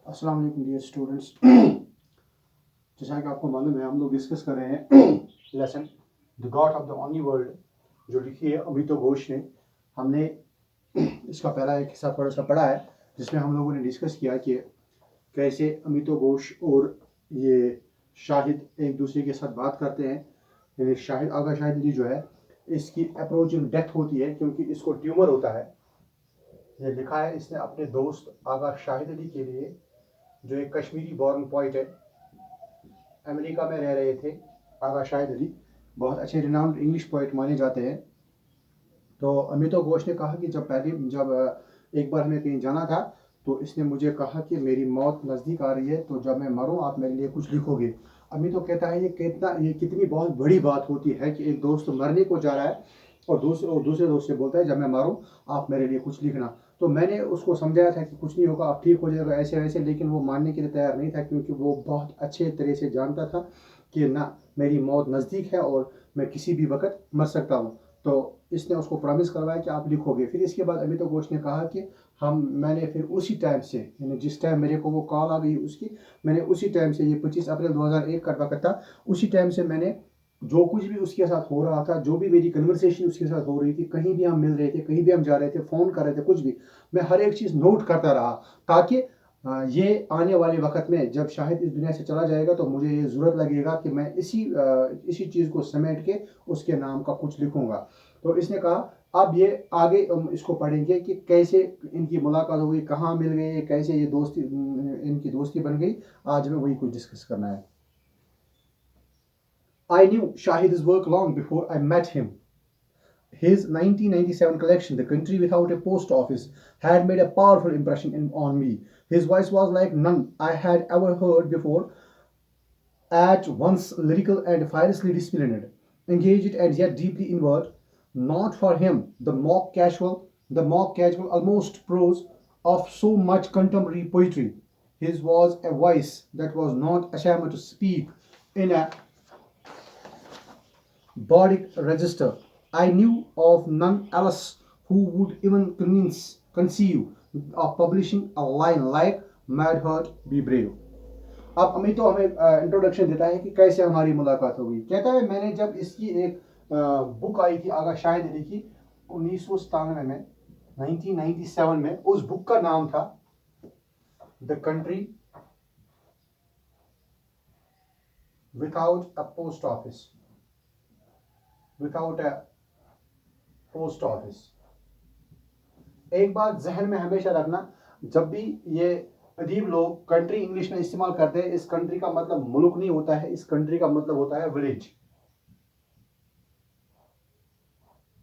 अस्सलाम वालेकुम dear students. जैसा कि आपको मालूम है हम लोग डिस्कस कर रहे हैं lesson the God of the only world जो लिखी है अमितो घोष ने। हमने इसका पहला एक हिस्सा थोड़ा सा पढ़ा है जिसमें हम लोगों ने डिस्कस किया कि कैसे अमितो घोष और ये शाहिद एक दूसरे के साथ बात करते हैं। यानी शाहिद आगा शाहिद अली जो है इसकी अप्रोचिंग डेथ होती है क्योंकि इसको ट्यूमर होता है। ये लिखा है इसने अपने दोस्त आगा शाहिद अली के लिए, जो एक कश्मीरी बॉर्न पोइट है, अमेरिका में रह रहे थे। आगा शाहिद अली बहुत अच्छे रिनाउंड इंग्लिश पोइट माने जाते हैं। तो अमितो घोष ने कहा कि जब एक बार हमें कहीं जाना था तो इसने मुझे कहा कि मेरी मौत नज़दीक आ रही है, तो जब मैं मरूं आप मेरे लिए कुछ लिखोगे। अमितो कहता है ये कितनी बहुत बड़ी बात होती है कि एक दोस्त मरने को जा रहा है और दूसरे दोस्त से बोलता है जब मैं मरूं आप मेरे लिए कुछ लिखना। तो मैंने उसको समझाया था कि कुछ नहीं होगा, आप ठीक हो जाएगा ऐसे वैसे, लेकिन वो मानने के लिए तैयार नहीं था क्योंकि वो बहुत अच्छे तरह से जानता था कि ना मेरी मौत नज़दीक है और मैं किसी भी वक्त मर सकता हूँ। तो इसने उसको प्रॉमिस करवाया कि आप लिखोगे। फिर इसके बाद अमितो घोष ने कहा कि मैंने फिर उसी टाइम से, यानी जिस टाइम मेरे को वो कॉल आ गई उसकी, मैंने उसी टाइम से, ये 25 अप्रैल 2001 का वक्त था, उसी टाइम से मैंने जो कुछ भी उसके साथ हो रहा था, जो भी मेरी कन्वर्सेशन उसके साथ हो रही थी, कहीं भी हम मिल रहे थे, कहीं भी हम जा रहे थे, फ़ोन कर रहे थे, कुछ भी, मैं हर एक चीज़ नोट करता रहा ताकि ये आने वाले वक्त में जब शाहिद इस दुनिया से चला जाएगा तो मुझे ये ज़रूरत लगेगा कि मैं इसी चीज़ को समेट के उसके नाम का कुछ लिखूंगा। तो इसने कहा अब ये आगे इसको पढ़ेंगे कि कैसे इनकी मुलाकात हुई, कहाँ मिल गए, कैसे ये दोस्ती इनकी दोस्ती बन गई। आज हमें वही कुछ डिस्कस करना है। I knew Shahid's work long before I met him. His 1997 collection, The Country Without a Post Office, had made a powerful impression on me. His voice was like none I had ever heard before, at once lyrical and fiercely disciplined, engaged and yet deeply inward. Not for him the mock casual, almost prose of so much contemporary poetry. His was a voice that was not ashamed to speak in a Bodic register. I knew of none else who would even conceive of publishing a line like Mad Heart Be Brave. अब अमित तो हमें introduction देता है कि कैसे हमारी मुलाकात हो गई। कहता है मैंने जब इसकी एक बुक आई थी आगा शाहिद अली की 1997 में, 1997 में, उस बुक का नाम था the country without a post office, without a post office. एक बात जहन में हमेशा रखना, जब भी ये अदीब लोग कंट्री इंग्लिश में इस्तेमाल करते हैं, इस कंट्री का मतलब मुल्क नहीं होता है, इस कंट्री का मतलब होता है विलेज।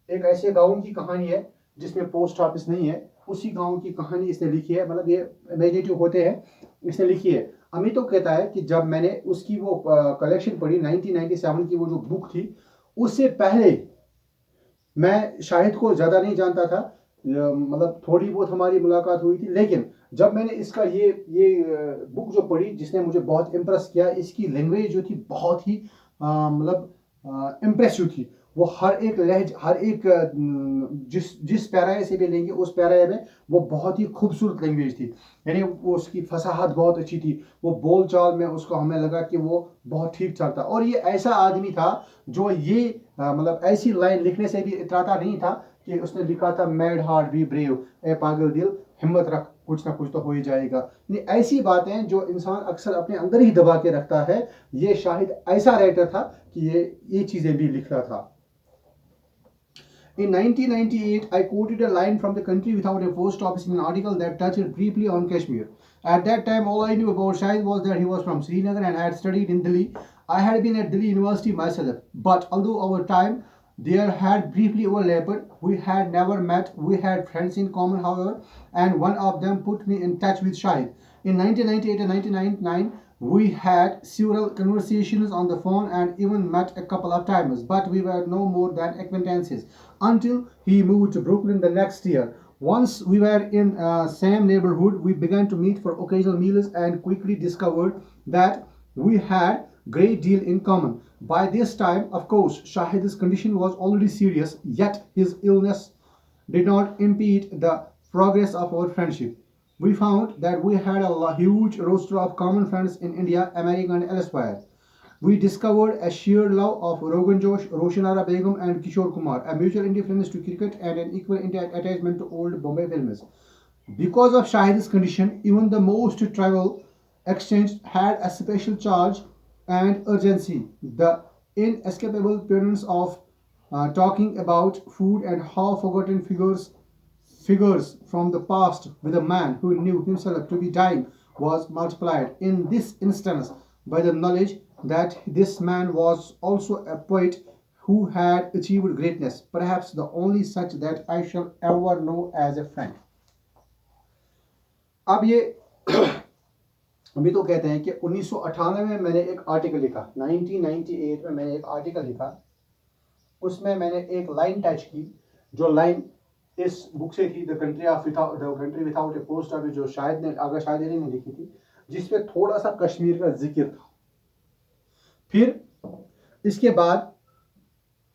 एक ऐसे गांव की कहानी है जिसमें पोस्ट ऑफिस नहीं है, उसी गांव की कहानी इसने लिखी है, मतलब ये इमेजिनेटिव होते हैं, इसने लिखी है। अमित तो कहता है कि जब मैंने उसकी वो कलेक्शन पढ़ी 1997 की, वो जो बुक थी, उससे पहले मैं शाहिद को ज़्यादा नहीं जानता था, मतलब थोड़ी बहुत हमारी मुलाकात हुई थी, लेकिन जब मैंने इसका ये बुक जो पढ़ी जिसने मुझे बहुत इम्प्रेस किया, इसकी लैंग्वेज जो थी बहुत ही मतलब इम्प्रेसिव थी। वो हर एक लहज, हर एक जिस पैराए से भी लेंगे उस पैराए में वो बहुत ही खूबसूरत लैंग्वेज थी, यानी वो उसकी फसाहत बहुत अच्छी थी। वो बोल चाल में उसको हमें लगा कि वो बहुत ठीक ठाक था, और ये ऐसा आदमी था जो ये मतलब ऐसी लाइन लिखने से भी इतराता नहीं था कि उसने लिखा था मैड हार्ट बी ब्रेव, ए पागल दिल हिम्मत रख, कुछ ना कुछ तो हो ही जाएगा। ये ऐसी बातें जो इंसान अक्सर अपने अंदर ही दबा के रखता है, ये शाहिद ऐसा राइटर था कि ये चीज़ें भी लिखता था। In 1998, I quoted a line from The Country Without a Post Office in an article that touched briefly on Kashmir. At that time, all I knew about Shahid was that he was from Srinagar and had studied in Delhi. I had been at Delhi University myself, but although our time there had briefly overlapped, we had never met. We had friends in common, however, and one of them put me in touch with Shahid. In 1998 and 1999, we had several conversations on the phone and even met a couple of times, but we were no more than acquaintances until he moved to Brooklyn the next year. Once we were in same neighborhood, we began to meet for occasional meals and quickly discovered that we had great deal in common. By this time, of course, Shahid's condition was already serious, yet his illness did not impede the progress of our friendship. we found that we had a huge roster of common friends in India, America, and elsewhere. We discovered a shared love of Rogan Josh, Roshanara Begum, and Kishore Kumar, a mutual indifference to cricket, and an equal attachment to old Bombay films. Because of Shahid's condition, even the most trivial exchange had a special charge and urgency. The inescapable appearance of talking about food and how forgotten figures from the past with a man who knew himself to be dying was multiplied in this instance by the knowledge that this man was also a poet who had achieved greatness, perhaps the only such that I shall ever know as a friend. अब ये अभी तो कहते हैं कि 1998 में मैंने एक आर्टिकल लिखा, 1998 में मैंने एक आर्टिकल लिखा, उसमें मैंने एक लाइन टच की, जो लाइन इस बुक से थी, the country without A post office, जो आगा शाहिद अली ने लिखी थी, जिसमें थोड़ा सा कश्मीर का जिक्र था। फिर इसके बाद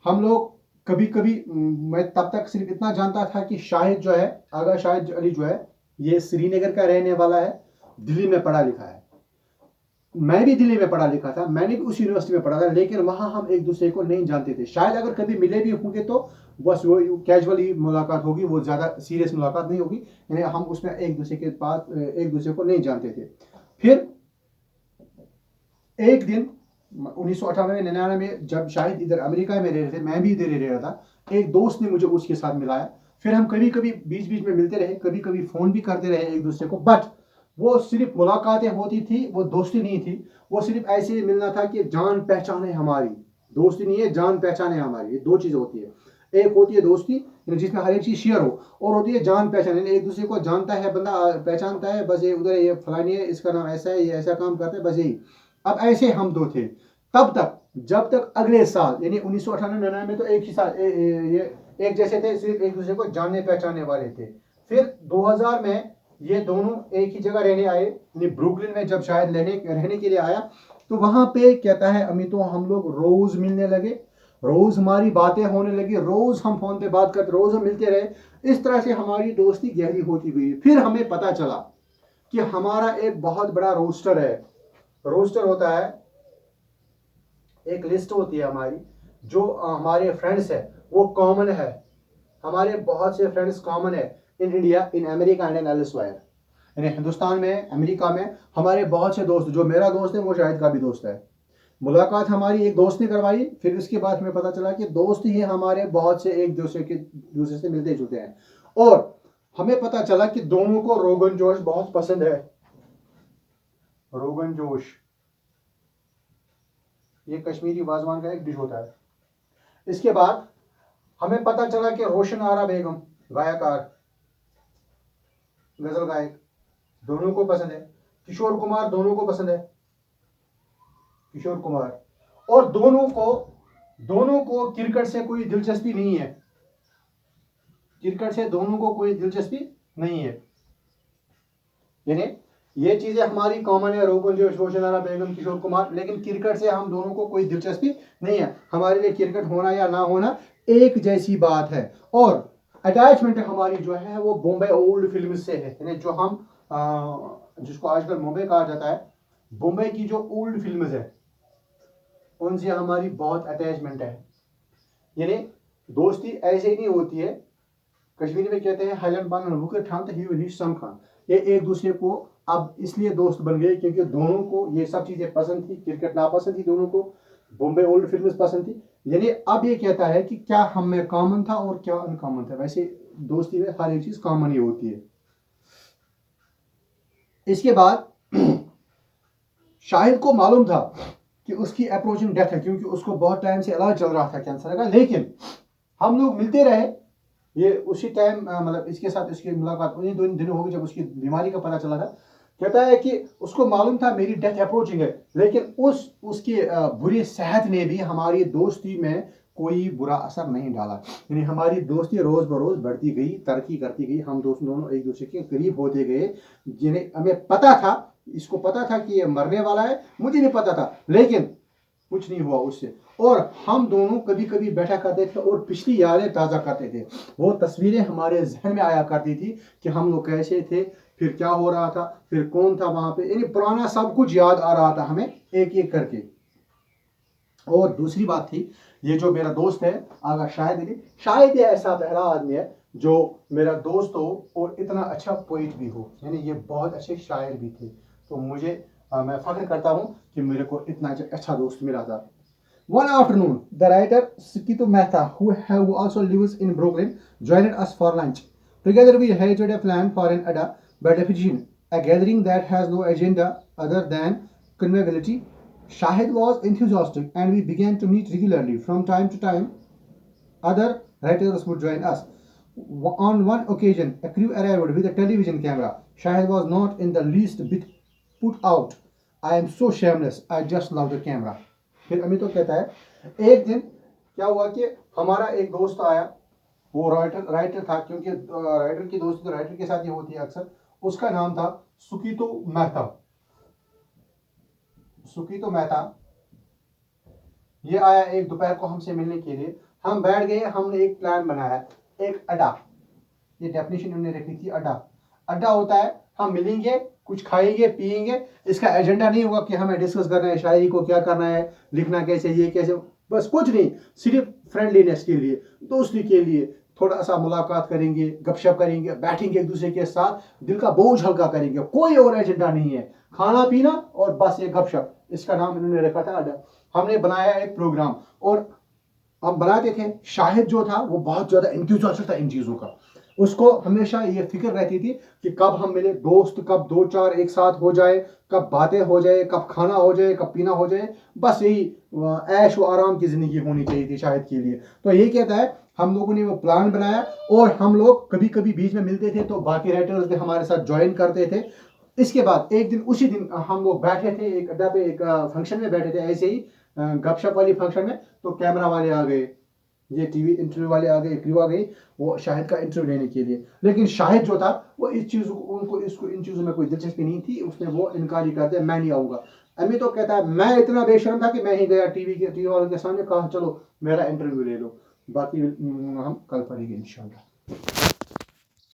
हम लोग कभी कभी, मैं तब तक सिर्फ इतना जानता था कि शाहिद जो है, आगा शाहिद अली जो है, ये श्रीनगर का रहने वाला है, दिल्ली में पढ़ा लिखा है। मैं भी दिल्ली में पढ़ा लिखा था, मैंने भी उस यूनिवर्सिटी में पढ़ा था, लेकिन वहां हम एक दूसरे को नहीं जानते थे। शायद अगर कभी मिले भी होंगे तो बस वो कैजुअली मुलाकात होगी, वो ज़्यादा सीरियस मुलाकात नहीं होगी, यानी हम उसमें एक दूसरे के पास एक दूसरे को नहीं जानते थे। फिर एक दिन 1998-99 में जब शाहिद इधर अमेरिका में रह रहे थे, मैं भी इधर रह रहा था, एक दोस्त ने मुझे उसके साथ मिलाया। फिर हम कभी कभी बीच बीच में मिलते रहे, कभी कभी फ़ोन भी करते रहे एक दूसरे को, बट वो सिर्फ मुलाकातें होती थी, वो दोस्ती नहीं थी। वो सिर्फ ऐसे ही मिलना था कि जान पहचान है हमारी, दोस्ती नहीं है, जान पहचान है हमारी। ये दो चीज़ें होती है, एक होती है दोस्ती जिसमें हर एक चीज़ शेयर हो, और होती है जान पहचान, एक दूसरे को जानता है बंदा, पहचानता है, बस ये उधर ये फलानी है, इसका नाम ऐसा है, ये ऐसा काम करता है, बस यही। अब ऐसे हम दो थे तब तक, जब तक अगले साल यानी 1998-99 में तो एक ही साल ये एक जैसे थे, सिर्फ एक दूसरे को जानने पहचानने वाले थे। फिर 2000 में ये दोनों एक ही जगह रहने आए, ब्रुकलिन में। जब शायद रहने के लिए आया तो वहां पे कहता है अमितो, हम लोग रोज मिलने लगे, रोज हमारी बातें होने लगी, रोज हम फोन पे बात करते, रोज हम मिलते रहे। इस तरह से हमारी दोस्ती गहरी होती गई। फिर हमें पता चला कि हमारा एक बहुत बड़ा रोस्टर है। रोस्टर होता है, एक लिस्ट होती है हमारी, जो हमारे फ्रेंड्स है वो कॉमन है, हमारे बहुत से फ्रेंड्स कॉमन है in India, in America and in elsewhere. यानी हिंदुस्तान में, अमेरिका में हमारे बहुत से दोस्त, जो मेरा दोस्त है वो शाहिद का भी दोस्त है। मुलाकात हमारी एक दोस्त ने करवाई, फिर उसके बाद हमें पता चला कि दोस्त ही हमारे बहुत से एक दूसरे से मिलते जुलते हैं। और हमें पता चला कि दोनों को रोगन जोश बहुत पसंद है। रोगन जोश ये कश्मीरी वाजवान का एक डिश होता है। इसके बाद हमें पता चला कि रोशन आरा बेगम, गायकार, गजल गायक, दोनों को पसंद है। किशोर कुमार दोनों को पसंद है, किशोर कुमार। और दोनों को क्रिकेट से कोई दिलचस्पी नहीं है, क्रिकेट से दोनों को कोई दिलचस्पी नहीं है। यानी ये चीजें हमारी कॉमन है, रोगन जोश, रोशन आरा बेगम, किशोर कुमार, लेकिन क्रिकेट से हम दोनों को कोई दिलचस्पी नहीं है। हमारे लिए क्रिकेट होना या ना होना एक जैसी बात है। और अटैचमेंट हमारी जो है वो बॉम्बे ओल्ड फिल्म से है, यानी जो हम जिसको आजकल मुंबई कहा जाता है, बॉम्बे की जो ओल्ड फिल्म्स है उनसे हमारी बहुत अटैचमेंट है। यानी दोस्ती ऐसे ही नहीं होती है, कश्मीरी में कहते हैं हलन बान रुके ठान तो ही सम खान। ये एक दूसरे को अब इसलिए दोस्त बन गए क्योंकि दोनों को ये सब चीजें पसंद थी, क्रिकेट नापसंद थी, दोनों को बॉम्बे ओल्ड फिल्म्स पसंद थी। यानी अब ये कहता है कि क्या हम में कॉमन था और क्या अनकॉमन था। वैसे दोस्ती में हर एक चीज कॉमन ही होती है। इसके बाद शाहिद को मालूम था कि उसकी अप्रोचिंग डेथ है, क्योंकि उसको बहुत टाइम से इलाज चल रहा था कैंसर का। लेकिन हम लोग मिलते रहे, ये उसी टाइम मतलब इसके साथ इसकी मुलाकात उन्हीं 2 दिनों हो गई जब उसकी बीमारी का पता चला था। कहता है कि उसको मालूम था मेरी डेथ अप्रोचिंग है, लेकिन उसकी बुरी सेहत ने भी हमारी दोस्ती में कोई बुरा असर नहीं डाला। यानी हमारी दोस्ती रोज बरोज बढ़ती गई, तरक्की करती गई, हम दोनों एक दूसरे के करीब होते गए। जिन्हें हमें पता था, इसको पता था कि ये मरने वाला है, मुझे भी पता था, लेकिन कुछ नहीं हुआ उससे। और हम दोनों कभी कभी बैठा करते थे और पिछली यादें ताज़ा करते थे। वो तस्वीरें हमारे जहन में आया करती थी कि हम लोग कैसे थे, फिर क्या हो रहा था, फिर कौन था वहां पे, यानी पुराना सब कुछ याद आ रहा था हमें एक एक करके। और दूसरी बात थी, ये जो मेरा दोस्त है आगा शायद ये ऐसा पहला आदमी है जो मेरा दोस्त हो और इतना अच्छा पोइट भी हो, यानी ये बहुत अच्छे शायर भी थे। तो मैं फख्र करता हूँ कि मेरे को इतना अच्छा दोस्त मिला था। One afternoon, the writer Sukito Mehta, who also lives in Brooklyn, joined us for lunch. Together we hatched a plan for an Ada by definition, a gathering that has no agenda other than conviviality. Shahid was enthusiastic and we began to meet regularly. From time to time, other writers would join us. On one occasion, a crew arrived with a television camera. Shahid was not in the least bit put out. I am so shameless. I just love the camera. फिर अमित तो कहता है एक दिन क्या हुआ कि हमारा एक दोस्त आया, वो राइटर था, क्योंकि राइटर की दोस्ती तो राइटर के साथ ही होती है अक्सर। उसका नाम था सुकीतो मेहता। सुकीतो मेहता ये आया एक दोपहर को हमसे मिलने के लिए। हम बैठ गए, हमने एक प्लान बनाया, एक अड्डा, ये डेफिनेशन उन्होंने रखी थी। अड्डा होता है हम मिलेंगे, कुछ खाएंगे पिएंगे, इसका एजेंडा नहीं होगा कि हमें डिस्कस करना है शायरी को क्या करना है, लिखना कैसे, ये कैसे, बस कुछ नहीं, सिर्फ फ्रेंडलीनेस के लिए, दोस्ती के लिए थोड़ा सा मुलाकात करेंगे, गपशप करेंगे, बैठेंगे एक दूसरे के साथ, दिल का बोझ हल्का करेंगे, कोई और एजेंडा नहीं है, खाना पीना और बस ये गपशप। इसका नाम इन्होंने रखा था अड्डा। हमने बनाया एक प्रोग्राम और हम बनाते थे। शाहिद जो था वो बहुत ज्यादा एंथुसियास्टिक था इन चीजों का। उसको हमेशा ये फिक्र रहती थी कि कब हम मिले, दोस्त कब दो चार एक साथ हो जाए, कब बातें हो जाए, कब खाना हो जाए, कब पीना हो जाए, बस यही ऐश व आराम की जिंदगी होनी चाहिए थी शाहिद के लिए। तो ये कहता है हम लोगों ने वो प्लान बनाया और हम लोग कभी कभी बीच में मिलते थे तो बाकी राइटर्स भी हमारे साथ ज्वाइन करते थे। इसके बाद एक दिन उसी दिन हम लोग बैठे थे एक अड्डा पे, एक फंक्शन में बैठे थे ऐसे ही गपशप वाली फंक्शन में। तो कैमरा वाले आ गए, ये टीवी इंटरव्यू वाले आ गए, क्रू आ गई वो शाहिद का इंटरव्यू लेने के लिए। लेकिन शाहिद जो था वो इस चीज़ उनको इसको इन चीज़ों में कोई दिलचस्पी नहीं थी, उसने वो इनकार ही कर दिया, मैं नहीं आऊँगा। अमित तो कहता है मैं इतना बेशर्म था कि मैं ही गया टीवी वालों के सामने, कहा चलो मेरा इंटरव्यू ले लो, बाकी हम कल पढ़ेंगे इंशाल्लाह।